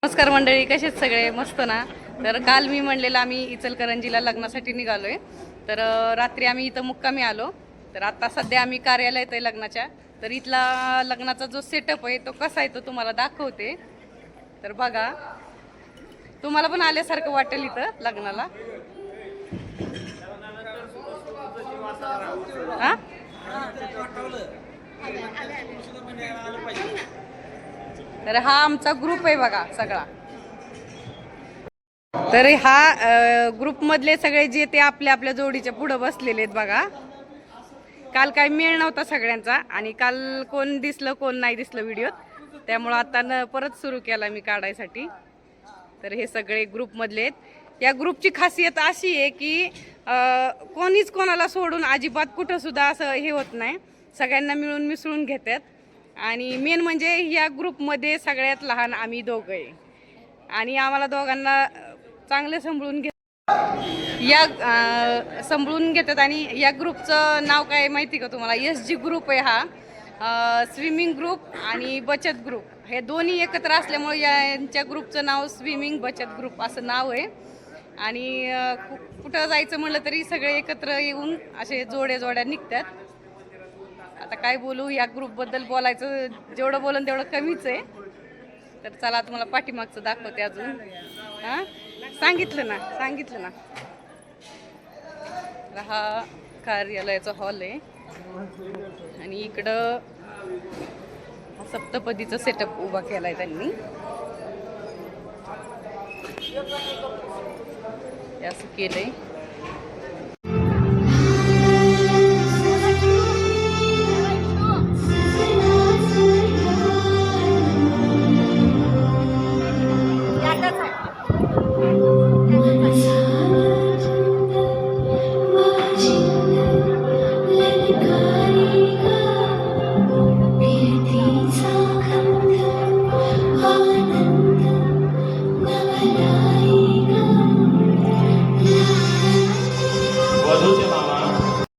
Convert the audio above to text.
नमस्कार मंडळी, कसे आहेत सगळे? मस्त ना? तर काल मी म्हणलेलं आम्ही इचलकरंजीला लग्नासाठी निघालोय. तर रात्री आम्ही इथं मुक्कामी आलो. तर आता सध्या आम्ही कार्यालयात आहे लग्नाच्या. तर इथला लग्नाचा जो सेटअप आहे तो कसा आहे तो तुम्हाला दाखवते. तर बघा, तुम्हाला पण आल्यासारखं वाटेल इथं लग्नाला. हा, तर हा आमचा ग्रुप आहे बघा सगळा. तर हा ग्रुपमधले सगळे जे ते आपल्या आपल्या जोडीच्या पुढं बसलेले आहेत बघा. काल काय मेळ नव्हता सगळ्यांचा आणि काल कोण दिसलं कोण नाही दिसलं व्हिडिओत, त्यामुळं आता परत सुरू केला मी काढायसाठी. तर हे सगळे ग्रुपमधले आहेत. या ग्रुपची खासियत अशी आहे की कोणीच कोणाला सोडून अजिबात कुठं सुद्धा असं हे होत नाही, सगळ्यांना मिळून मिसळून घेतात. आणि मेन म्हणजे या ग्रुपमध्ये सगळ्यात लहान आम्ही दोघं आहे आणि आम्हाला दोघांना चांगले सांभाळून सांभाळून घेतात. आणि या ग्रुपचं नाव काय माहिती का तुम्हाला? SG ग्रुप आहे हा. स्विमिंग ग्रुप आणि बचत ग्रुप हे दोन्ही एकत्र असल्यामुळे यांच्या ग्रुपचं नाव स्विमिंग बचत ग्रुप असं नाव आहे. आणि कुठं जायचं म्हणलं तरी सगळे एकत्र येऊन असे जोड्या जोड्या निघतात. आता काय बोलू, या ग्रुपबद्दल बोलायचं जेवढं बोलन तेवढं कमीच आहे. तर चला तुम्हाला पाठीमागचं दाखवते अजून. हां, सांगितलं ना. हा कार्यालयाचा हॉल आहे आणि इकडं सप्तपदीचा सेटअप उभा केलाय त्यांनी. असं केलंय. Yeah.